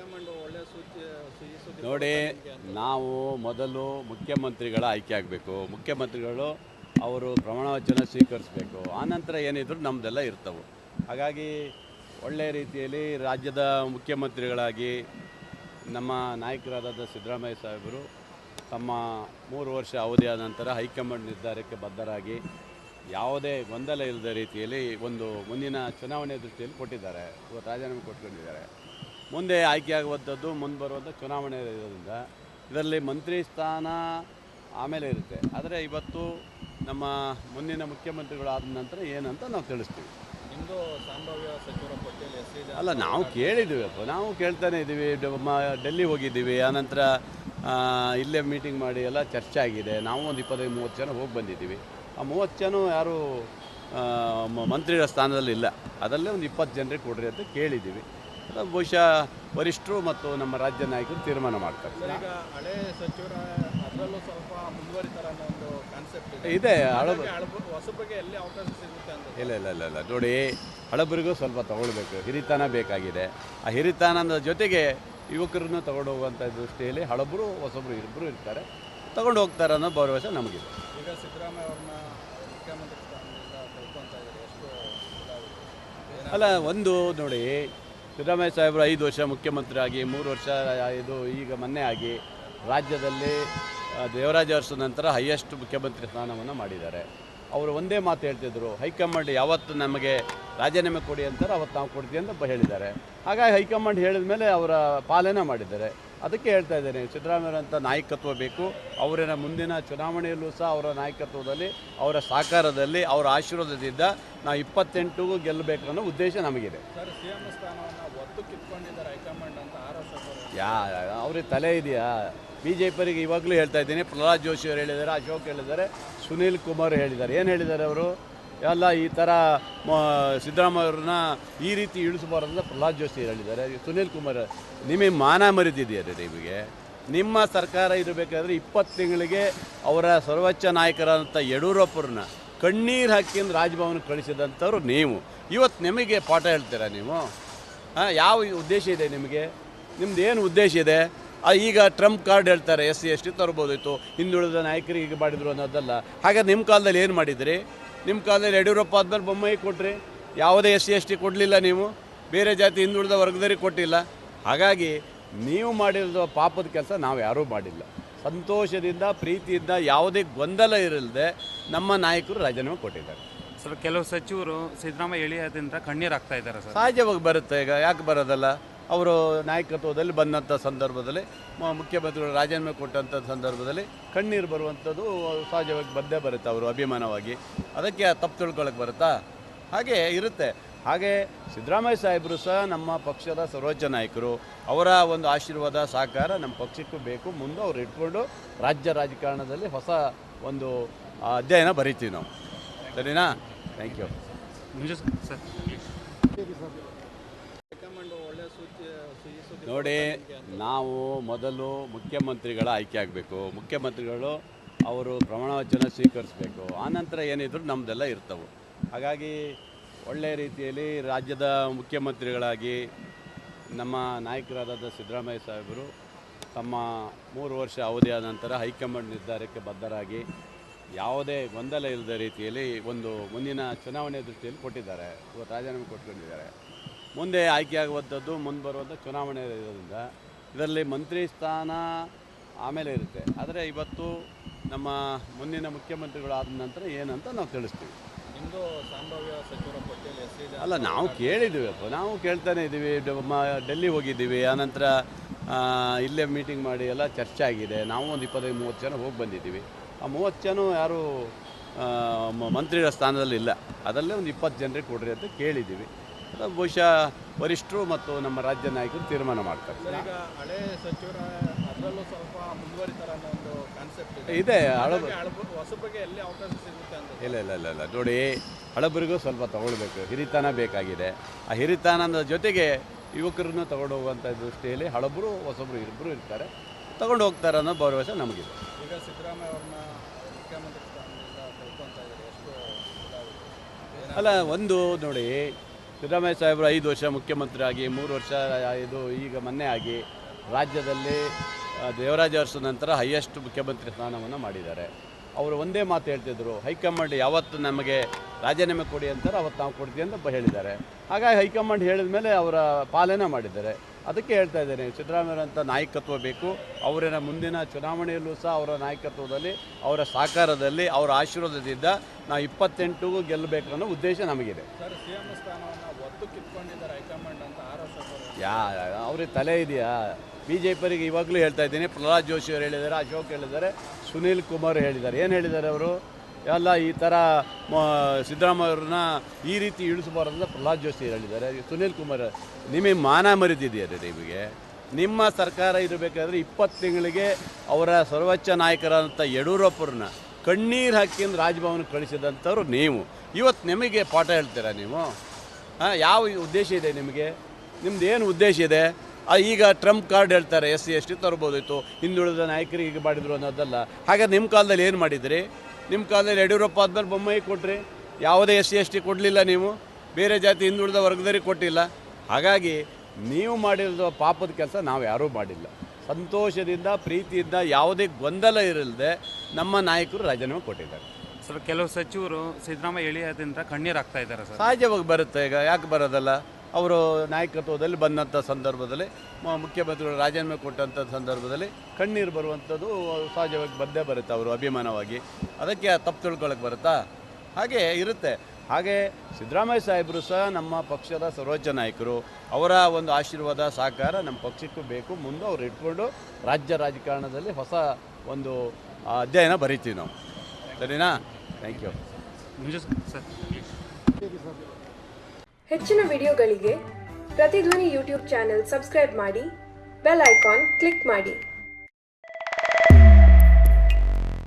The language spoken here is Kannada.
ಹೈಕಮಾಂಡ್ ಒಳ್ಳೆ ಸುದ್ದಿ ನೋಡಿ, ನಾವು ಮೊದಲು ಮುಖ್ಯಮಂತ್ರಿಗಳ ಆಯ್ಕೆ ಆಗಬೇಕು. ಮುಖ್ಯಮಂತ್ರಿಗಳು ಅವರು ಪ್ರಮಾಣ ವಚನ ಸ್ವೀಕರಿಸಬೇಕು. ಆನಂತರ ಏನಿದ್ರು ನಮ್ಮದೆಲ್ಲ ಇರ್ತವೆ. ಹಾಗಾಗಿ ಒಳ್ಳೆಯ ರೀತಿಯಲ್ಲಿ ರಾಜ್ಯದ ಮುಖ್ಯಮಂತ್ರಿಗಳಾಗಿ ನಮ್ಮ ನಾಯಕರಾದ ಸಿದ್ದರಾಮಯ್ಯ ಸಾಹೇಬರು ತಮ್ಮ 3 ವರ್ಷ ಅವಧಿಯಾದ ನಂತರ ಹೈಕಮಾಂಡ್ ನಿರ್ಧಾರಕ್ಕೆ ಬದ್ಧರಾಗಿ ಯಾವುದೇ ಗೊಂದಲ ಇಲ್ಲದ ರೀತಿಯಲ್ಲಿ ಒಂದು ಮುಂದಿನ ಚುನಾವಣೆ ದೃಷ್ಟಿಯಲ್ಲಿ ಕೊಟ್ಟಿದ್ದಾರೆ. ಇವತ್ತು ರಾಜೀನಾಮೆ ಕೊಟ್ಕೊಂಡಿದ್ದಾರೆ. ಮುಂದೆ ಆಯ್ಕೆಯಾಗುವಂಥದ್ದು ಮುಂದೆ ಬರುವಂಥ ಚುನಾವಣೆ ಇರೋದ್ರಿಂದ ಇದರಲ್ಲಿ ಮಂತ್ರಿ ಸ್ಥಾನ ಆಮೇಲೆ ಇರುತ್ತೆ. ಆದರೆ ಇವತ್ತು ನಮ್ಮ ಮುಂದಿನ ಮುಖ್ಯಮಂತ್ರಿಗಳಾದ ನಂತರ ಏನಂತ ನಾವು ತಿಳಿಸ್ತೀವಿ. ನಿಮ್ಮದು ಸಂಭಾವ್ಯ ಸಚಿವರ ಪಟ್ಟಿಯಲ್ಲಿ ಹೆಸರಿದೆ ಅಲ್ಲ, ನಾವು ಕೇಳಿದ್ದೀವಿ, ನಾವು ಕೇಳ್ತಾನೆ ಇದ್ದೀವಿ. ಡೆಲ್ಲಿ ಹೋಗಿದ್ದೀವಿ, ಆನಂತರ ಇಲ್ಲೇ ಮೀಟಿಂಗ್ ಮಾಡಿ ಎಲ್ಲ ಚರ್ಚೆ ಆಗಿದೆ. ನಾವು ಒಂದು 25-30 ಜನ ಹೋಗಿ ಬಂದಿದ್ದೀವಿ. ಆ 30 ಜನ ಯಾರು ಮಂತ್ರಿಗಳ ಸ್ಥಾನದಲ್ಲಿ ಇಲ್ಲ. ಅದರಲ್ಲೇ ಒಂದು 20 ಜನರಿಗೆ ಕೊಡ್ರಿ ಅಂತ ಕೇಳಿದ್ದೀವಿ. ಬಹುಶಃ ವರಿಷ್ಠರು ಮತ್ತು ನಮ್ಮ ರಾಜ್ಯ ನಾಯಕರು ತೀರ್ಮಾನ ಮಾಡ್ತಾರೆ. ಈಗ ಹಳೆ ಸಚಿವರ ಅದರಲ್ಲೂ ಸ್ವಲ್ಪ ಮುಂದುವರಿತಾರೆ ಅನ್ನೋ ಒಂದು ಕಾನ್ಸೆಪ್ಟ್ ಇದೆ. ಹೊಸಬರಿಗೆ ಎಲ್ಲಿ ಅವಕಾಶ ಸಿಗುತ್ತೆ ಅಂತ ಇಲ್ಲ ನೋಡಿ, ಹಳಬರಿಗೂ ಸ್ವಲ್ಪ ತಗೊಳ್ಬೇಕು, ಹಿರಿತನ ಬೇಕಾಗಿದೆ. ಆ ಹಿರಿತನದ ಜೊತೆಗೆ ಯುವಕರನ್ನು ತಗೊಂಡು ಹೋಗುವಂಥ ದೃಷ್ಟಿಯಲ್ಲಿ ಹಳಬರು ಹೊಸಬರು ಇಬ್ಬರು ಇರ್ತಾರೆ, ತಗೊಂಡು ಹೋಗ್ತಾರೆ ಅನ್ನೋ ಭರವಸೆ ನಮಗಿದೆ. ಈಗ ಸಿದ್ದರಾಮಯ್ಯ ಅವ್ರನ್ನ ಮುಖ್ಯಮಂತ್ರಿ ಸ್ಥಾನದಿಂದ ಕಳ್ಕೊತ ಇದ್ದಾರೆ. ಎಷ್ಟು ಅಲ್ಲ, ಒಂದು ನೋಡಿ, ಸಿದ್ದರಾಮಯ್ಯ ಸಾಹೇಬರು 5 ವರ್ಷ ಮುಖ್ಯಮಂತ್ರಿ ಆಗಿ 3 ವರ್ಷ ಇದು ಈಗ ಮೊನ್ನೆ ಆಗಿ ರಾಜ್ಯದಲ್ಲಿ ದೇವರಾಜ ಅರಸು ನಂತರ ಹೈಯೆಸ್ಟ್ ಮುಖ್ಯಮಂತ್ರಿ ಸ್ಥಾನವನ್ನು ಮಾಡಿದ್ದಾರೆ. ಅವರು ಒಂದೇ ಮಾತು ಹೇಳ್ತಿದ್ರು, ಹೈಕಮಾಂಡ್ ಯಾವತ್ತು ನಮಗೆ ರಾಜೀನಾಮೆ ಕೊಡಿ ಅಂತಾರೆ ಅವತ್ತು ನಾವು ಕೊಡ್ತೀವಿ ಅಂತ ಹೇಳಿದ್ದಾರೆ. ಹಾಗಾಗಿ ಹೈಕಮಾಂಡ್ ಹೇಳಿದ ಮೇಲೆ ಅವರ ಪಾಲನೆ ಮಾಡಿದ್ದಾರೆ. ಅದಕ್ಕೆ ಹೇಳ್ತಾ ಇದ್ದೇನೆ, ಸಿದ್ದರಾಮಯ್ಯರಂಥ ನಾಯಕತ್ವ ಬೇಕು. ಅವರ ಮುಂದಿನ ಚುನಾವಣೆಯಲ್ಲೂ ಸಹ ಅವರ ನಾಯಕತ್ವದಲ್ಲಿ, ಅವರ ಸಹಕಾರದಲ್ಲಿ, ಅವರ ಆಶೀರ್ವಾದದಿಂದ ನಾವು 28ಗೂ ಗೆಲ್ಲಬೇಕು ಅನ್ನೋ ಉದ್ದೇಶ ನಮಗಿದೆ. ಸರ್, ಸಿಎಂ ಸ್ಥಾನವನ್ನು ಒತ್ತು ಕಿತ್ಕೊಂಡಿದ್ದಾರೆ ಹೈಕಮಾಂಡ್ ಅಂತ ಅವ್ರಿಗೆ ತಲೆ ಇದೆಯಾ? BJPಯವರಿಗೆ ಇವಾಗಲೂ ಹೇಳ್ತಾ ಇದ್ದೀನಿ, ಪ್ರಹ್ಲಾದ್ ಜೋಶಿ ಅವರು ಹೇಳಿದ್ದಾರೆ, ಅಶೋಕ್ ಹೇಳಿದ್ದಾರೆ, ಸುನೀಲ್ ಕುಮಾರ್ ಹೇಳಿದ್ದಾರೆ. ಏನು ಹೇಳಿದ್ದಾರೆ ಅವರು? ಎಲ್ಲ ಈ ಥರ ಸಿದ್ದರಾಮಯ್ಯವ್ರನ್ನ ಈ ರೀತಿ ಇಳಿಸಬಾರ್ದು ಪ್ರಹ್ಲಾದ್ ಜೋಶಿ ಹೇಳಿದ್ದಾರೆ. ಸುನೀಲ್ ಕುಮಾರ್, ನಿಮಗೆ ಮಾನ ಮರಿತಿದೆಯಾ ನಿಮಗೆ? ನಿಮ್ಮ ಸರ್ಕಾರ ಇರಬೇಕಾದ್ರೆ 20 ತಿಂಗಳಿಗೆ ಅವರ ಸರ್ವೋಚ್ಚ ನಾಯಕರಾದಂಥ ಯಡಿಯೂರಪ್ಪರನ್ನ ಕಣ್ಣೀರು ಹಾಕಿಂದ ರಾಜಭವನಕ್ಕೆ ಕಳಿಸಿದಂಥವ್ರು ನೀವು. ಇವತ್ತು ನಿಮಗೆ ಪಾಠ ಹೇಳ್ತೀರಾ ನೀವು? ಯಾವ ಉದ್ದೇಶ ಇದೆ ನಿಮಗೆ? ನಿಮ್ದು ಏನು ಉದ್ದೇಶ ಇದೆ? ಈಗ ಟ್ರಂಪ್ ಕಾರ್ಡ್ ಹೇಳ್ತಾರೆ, SC ST ತರ್ಬೋದಿತ್ತು, ಹಿಂದುಳಿದ ನಾಯಕರಿಗೆ ಈಗ ಮಾಡಿದ್ರು ಅನ್ನೋದಲ್ಲ. ಹಾಗಾದ್ರೆ ನಿಮ್ಮ ಕಾಲದಲ್ಲಿ ಏನು ಮಾಡಿದ್ರಿ? ನಿಮ್ಮ ಕಾಲದಲ್ಲಿ ಯಡಿಯೂರಪ್ಪ ಆದ್ಮೇಲೆ ಬೊಮ್ಮಾಯಿ ಕೊಟ್ರಿ, ಯಾವುದೇ SC ST ಕೊಡಲಿಲ್ಲ ನೀವು, ಬೇರೆ ಜಾತಿ ಹಿಂದುಳಿದ ವರ್ಗದವರಿಗೆ ಕೊಟ್ಟಿಲ್ಲ. ಹಾಗಾಗಿ ನೀವು ಮಾಡಿರೋ ಪಾಪದ ಕೆಲಸ ನಾವು ಯಾರೂ ಮಾಡಿಲ್ಲ. ಸಂತೋಷದಿಂದ, ಪ್ರೀತಿಯಿಂದ, ಯಾವುದೇ ಗೊಂದಲ ಇರಲ್ಲದೆ ನಮ್ಮ ನಾಯಕರು ರಾಜೀನಾಮೆ ಕೊಟ್ಟಿದ್ದಾರೆ. ಸರ್, ಕೆಲವು ಸಚಿವರು ಸಿದ್ದರಾಮಯ್ಯ ಎಳೆಯೋದ್ರಿಂದ ಕಣ್ಣೀರು ಆಗ್ತಾ ಇದ್ದಾರೆ ಸರ್. ಸಹಜವಾಗಿ ಬರುತ್ತೆ. ಈಗ ಯಾಕೆ ಬರೋದಲ್ಲ? ಅವರು ನಾಯಕತ್ವದಲ್ಲಿ ಬಂದಂಥ ಸಂದರ್ಭದಲ್ಲಿ, ಮುಖ್ಯಮಂತ್ರಿಗಳು ರಾಜೀನಾಮೆ ಕೊಟ್ಟಂಥ ಸಂದರ್ಭದಲ್ಲಿ ಕಣ್ಣೀರು ಬರುವಂಥದ್ದು ಸಹಜವಾಗಿ ಬಂದೇ ಬರುತ್ತೆ. ಅವರು ಅಭಿಮಾನವಾಗಿ ಅದಕ್ಕೆ ತಪ್ಪು ತಿಳ್ಕೊಳ್ಳೋಕೆ ಬರುತ್ತಾ? ಹಾಗೆ ಇರುತ್ತೆ. ಹಾಗೆ ಸಿದ್ದರಾಮಯ್ಯ ಸಾಹೇಬರು ಸಹ ನಮ್ಮ ಪಕ್ಷದ ಸರ್ವೋಚ್ಚ ನಾಯಕರು. ಅವರ ಒಂದು ಆಶೀರ್ವಾದ, ಸಹಕಾರ ನಮ್ಮ ಪಕ್ಷಕ್ಕೂ ಬೇಕು. ಮುಂದೆ ಅವ್ರು ಇಟ್ಕೊಂಡು ರಾಜ್ಯ ರಾಜಕಾರಣದಲ್ಲಿ ಹೊಸ ಒಂದು ಅಧ್ಯಯನ ಬರೀತೀವಿ ನಾವು. ಸರಿನಾ? Thank you. ಸರ್, ನೋಡಿ, ನಾವು ಮೊದಲು ಮುಖ್ಯಮಂತ್ರಿಗಳ ಆಯ್ಕೆ ಆಗಬೇಕು. ಮುಖ್ಯಮಂತ್ರಿಗಳು ಅವರು ಪ್ರಮಾಣ ವಚನ ಸ್ವೀಕರಿಸಬೇಕು. ಆನಂತರ ಏನಿದ್ರು ನಮ್ಮದೆಲ್ಲ ಇರ್ತವೆ. ಹಾಗಾಗಿ ಒಳ್ಳೆಯ ರೀತಿಯಲ್ಲಿ ರಾಜ್ಯದ ಮುಖ್ಯಮಂತ್ರಿಗಳಾಗಿ ನಮ್ಮ ನಾಯಕರಾದ ಸಿದ್ದರಾಮಯ್ಯ ಸಾಹೇಬರು ತಮ್ಮ 3 ವರ್ಷ ಅವಧಿಯಾದ ನಂತರ ಹೈಕಮಾಂಡ್ ನಿರ್ಧಾರಕ್ಕೆ ಬದ್ಧರಾಗಿ ಯಾವುದೇ ಗೊಂದಲ ಇಲ್ಲದ ರೀತಿಯಲ್ಲಿ ಒಂದು ಮುಂದಿನ ಚುನಾವಣೆ ದೃಷ್ಟಿಯಲ್ಲಿ ಕೊಟ್ಟಿದ್ದಾರೆ. ಇವತ್ತು ರಾಜೀನಾಮೆ ಕೊಟ್ಕೊಂಡಿದ್ದಾರೆ. ಮುಂದೆ ಆಯ್ಕೆಯಾಗುವಂಥದ್ದು ಮುಂದೆ ಬರುವಂಥ ಚುನಾವಣೆ ಇರೋದ್ರಿಂದ ಇದರಲ್ಲಿ ಮಂತ್ರಿ ಸ್ಥಾನ ಆಮೇಲೆ ಇರುತ್ತೆ. ಆದರೆ ಇವತ್ತು ನಮ್ಮ ಮುಂದಿನ ಮುಖ್ಯಮಂತ್ರಿಗಳಾದ ನಂತರ ಏನಂತ ನಾವು ತಿಳಿಸ್ತೀವಿ. ನಿಮ್ಮದು ಸಂಭಾವ್ಯ ಸಚಿವರ ಪಟ್ಟಿಯಲ್ಲಿ ಹೆಸರಿದೆ ಅಲ್ಲ, ನಾವು ಕೇಳಿದ್ದೀವಿ, ನಾವು ಕೇಳ್ತಾನೆ ಇದ್ದೀವಿ. ಡೆಲ್ಲಿ ಹೋಗಿದ್ದೀವಿ, ಆನಂತರ ಇಲ್ಲೇ ಮೀಟಿಂಗ್ ಮಾಡಿ ಎಲ್ಲ ಚರ್ಚೆ ಆಗಿದೆ. ನಾವು ಒಂದು 25-30 ಜನ ಹೋಗಿ ಬಂದಿದ್ದೀವಿ. ಆ 30 ಜನ ಯಾರು ಮಂತ್ರಿಗಳ ಸ್ಥಾನದಲ್ಲಿ ಇಲ್ಲ. ಅದರಲ್ಲೇ ಒಂದು 20 ಜನರಿಗೆ ಕೊಡ್ರಿ ಅಂತ ಕೇಳಿದ್ದೀವಿ. ಬಹುಶಃ ವರಿಷ್ಠರು ಮತ್ತು ನಮ್ಮ ರಾಜ್ಯ ನಾಯಕರು ತೀರ್ಮಾನ ಮಾಡ್ತಾರೆ. ಈಗ ಹಳೆ ಸಚಿವರ ಅದರಲ್ಲೂ ಸ್ವಲ್ಪ ಮುಂದುವರಿತಾರೆ ಅನ್ನೋ ಒಂದು ಕಾನ್ಸೆಪ್ಟ್ ಇದೆ. ಹೊಸಬರಿಗೆ ಎಲ್ಲಿ ಅವಕಾಶ ಸಿಗುತ್ತೆ ಅಂತ ಇಲ್ಲ ನೋಡಿ, ಹಳಬರಿಗೂ ಸ್ವಲ್ಪ ತಗೊಳ್ಬೇಕು, ಹಿರಿತನ ಬೇಕಾಗಿದೆ. ಆ ಹಿರಿತನದ ಜೊತೆಗೆ ಯುವಕರನ್ನು ತಗೊಂಡು ಹೋಗುವಂಥ ದೃಷ್ಟಿಯಲ್ಲಿ ಹಳಬರು ಹೊಸಬರು ಇಬ್ಬರು ಇರ್ತಾರೆ, ತಗೊಂಡು ಹೋಗ್ತಾರೆ ಅನ್ನೋ ಭರವಸೆ ನಮಗಿದೆ. ಈಗ ಸಿದ್ದರಾಮಯ್ಯ ಅವ್ರನ್ನ ಮುಖ್ಯಮಂತ್ರಿ ಸ್ಥಾನದಿಂದ ಕಳ್ಕೊತ ಇದ್ದಾರೆ. ಎಷ್ಟು ಅಲ್ಲ, ಒಂದು ನೋಡಿ, ಸಿದ್ದರಾಮಯ್ಯ ಸಾಹೇಬರು 5 ವರ್ಷ ಮುಖ್ಯಮಂತ್ರಿ ಆಗಿ 3 ವರ್ಷ ಇದು ಈಗ ಮೊನ್ನೆ ಆಗಿ ರಾಜ್ಯದಲ್ಲಿ ದೇವರಾಜ ಅರಸು ನಂತರ ಹೈಯೆಸ್ಟ್ ಮುಖ್ಯಮಂತ್ರಿ ಸ್ಥಾನವನ್ನು ಮಾಡಿದ್ದಾರೆ. ಅವರು ಒಂದೇ ಮಾತು ಹೇಳ್ತಿದ್ರು, ಹೈಕಮಾಂಡ್ ಯಾವತ್ತು ನಮಗೆ ರಾಜೀನಾಮೆ ಕೊಡಿ ಅಂತಾರೆ ಅವತ್ತು ನಾವು ಕೊಡ್ತೀವಿ ಅಂತ ಹೇಳಿದ್ದಾರೆ. ಹಾಗಾಗಿ ಹೈಕಮಾಂಡ್ ಹೇಳಿದ ಮೇಲೆ ಅವರ ಪಾಲನೆ ಮಾಡಿದ್ದಾರೆ. ಅದಕ್ಕೆ ಹೇಳ್ತಾ ಇದ್ದೇನೆ, ಸಿದ್ದರಾಮಯ್ಯರಂಥ ನಾಯಕತ್ವ ಬೇಕು. ಅವರ ಮುಂದಿನ ಚುನಾವಣೆಯಲ್ಲೂ ಸಹ ಅವರ ನಾಯಕತ್ವದಲ್ಲಿ, ಅವರ ಸಹಕಾರದಲ್ಲಿ, ಅವರ ಆಶೀರ್ವಾದದಿಂದ ನಾವು 28ಗೂ ಗೆಲ್ಲಬೇಕು ಅನ್ನೋ ಉದ್ದೇಶ ನಮಗಿದೆ. ಸರ್, ಸಿಎಂ ಸ್ಥಾನವನ್ನು ಒತ್ತು ಕಿತ್ಕೊಂಡಿದ್ದಾರೆ ಹೈಕಮಾಂಡ್ ಅಂತ ಆರೋಪ. ಅವ್ರಿಗೆ ತಲೆ ಇದೆಯಾ? BJPಯವರಿಗೆ ಇವಾಗಲೂ ಹೇಳ್ತಾ ಇದ್ದೀನಿ, ಪ್ರಹ್ಲಾದ್ ಜೋಶಿ ಅವರು ಹೇಳಿದ್ದಾರೆ, ಅಶೋಕ್ ಹೇಳಿದ್ದಾರೆ, ಸುನೀಲ್ ಕುಮಾರ್ ಹೇಳಿದ್ದಾರೆ. ಏನು ಹೇಳಿದ್ದಾರೆ ಅವರು? ಎಲ್ಲ ಈ ಥರ ಸಿದ್ದರಾಮಯ್ಯವ್ರನ್ನ ಈ ರೀತಿ ಇಳಿಸಬಾರ್ದು ಅಂತ ಪ್ರಹ್ಲಾದ್ ಜೋಶಿ ಹೇಳಿದ್ದಾರೆ. ಸುನೀಲ್ ಕುಮಾರ್, ನಿಮಗೆ ಮಾನ ಮರಿದಿದೆಯಾ ನಿಮಗೆ? ನಿಮ್ಮ ಸರ್ಕಾರ ಇರಬೇಕಾದ್ರೆ 20 ತಿಂಗಳಿಗೆ ಅವರ ಸರ್ವೋಚ್ಚ ನಾಯಕರಾದಂಥ ಯಡಿಯೂರಪ್ಪರನ್ನ ಕಣ್ಣೀರು ಹಾಕಿಂದು ರಾಜಭವನಕ್ಕೆ ಕಳಿಸಿದಂಥವ್ರು ನೀವು. ಇವತ್ತು ನಿಮಗೆ ಪಾಠ ಹೇಳ್ತೀರಾ ನೀವು? ಯಾವ ಉದ್ದೇಶ ಇದೆ ನಿಮಗೆ? ನಿಮ್ದು ಏನು ಉದ್ದೇಶ ಇದೆ? ಈಗ ಟ್ರಂಪ್ ಕಾರ್ಡ್ ಹೇಳ್ತಾರೆ, SC ST ತರ್ಬೋದಿತ್ತು, ಹಿಂದುಳಿದ ನಾಯಕರಿಗೆ ಈಗ ಮಾಡಿದ್ರು ಅನ್ನೋದಲ್ಲ. ಹಾಗಾದ್ರೆ ನಿಮ್ಮ ಕಾಲದಲ್ಲಿ ಏನು ಮಾಡಿದ್ರಿ? ನಿಮ್ಮ ಕಾಲದಲ್ಲಿ ಯಡಿಯೂರಪ್ಪ ಆದ್ಮೇಲೆ ಬೊಮ್ಮಾಯಿ ಕೊಟ್ಟರೆ ಯಾವುದೇ SC ST ಕೊಡಲಿಲ್ಲ, ನೀವು ಬೇರೆ ಜಾತಿ ಹಿಂದುಳಿದ ವರ್ಗದವರಿಗೆ ಕೊಟ್ಟಿಲ್ಲ. ಹಾಗಾಗಿ ನೀವು ಮಾಡಿರೋ ಪಾಪದ ಕೆಲಸ ನಾವು ಯಾರೂ ಮಾಡಿಲ್ಲ. ಸಂತೋಷದಿಂದ, ಪ್ರೀತಿಯಿಂದ, ಯಾವುದೇ ಗೊಂದಲ ಇರಲ್ಲದೆ ನಮ್ಮ ನಾಯಕರು ರಾಜೀನಾಮೆ ಕೊಟ್ಟಿದ್ದಾರೆ. ಸರ್, ಕೆಲವು ಸಚಿವರು ಸಿದ್ದರಾಮಯ್ಯ ಎಳೆಯೋದ್ರಿಂದ ಕಣ್ಣೀರು ಹಾಕ್ತಾ ಇದ್ದಾರೆ ಸರ್. ಸಹಜವಾಗಿ ಬರುತ್ತೆ. ಈಗ ಯಾಕೆ ಬರೋದಲ್ಲ? ಅವರು ನಾಯಕತ್ವದಲ್ಲಿ ಬಂದಂಥ ಸಂದರ್ಭದಲ್ಲಿ, ಮುಖ್ಯಮಂತ್ರಿಗಳು ರಾಜೀನಾಮೆ ಕೊಟ್ಟಂಥ ಸಂದರ್ಭದಲ್ಲಿ ಕಣ್ಣೀರು ಬರುವಂಥದ್ದು ಸಹಜವಾಗಿ ಬಂದೇ ಬರುತ್ತೆ, ಅವರು ಅಭಿಮಾನವಾಗಿ. ಅದಕ್ಕೆ ತಪ್ಪು ತಿಳ್ಕೊಳಕ್ಕೆ ಬರುತ್ತಾ? ಹಾಗೆ ಇರುತ್ತೆ. ಹಾಗೆ ಸಿದ್ದರಾಮಯ್ಯ ಸಾಹೇಬರು ಸಹ ನಮ್ಮ ಪಕ್ಷದ ಸರ್ವೋಚ್ಚ ನಾಯಕರು. ಅವರ ಒಂದು ಆಶೀರ್ವಾದ, ಸಹಕಾರ ನಮ್ಮ ಪಕ್ಷಕ್ಕೂ ಬೇಕು. ಮುಂದೆ ಅವ್ರು ಇಟ್ಕೊಂಡು ರಾಜ್ಯ ರಾಜಕಾರಣದಲ್ಲಿ ಹೊಸ ಒಂದು ಅಧ್ಯಯನ ಬರಿತೀವಿ ನಾವು. ಸರಿನಾ? Thank you. ಸರ್, ಹೆಚ್ಚಿನ ವಿಡಿಯೋಗಳಿಗೆ ಪ್ರತಿಧ್ವನಿ ಯೂಟ್ಯೂಬ್ ಚಾನೆಲ್ ಸಬ್ಸ್ಕ್ರೈಬ್ ಮಾಡಿ, ಬೆಲ್ ಐಕಾನ್ ಕ್ಲಿಕ್ ಮಾಡಿ.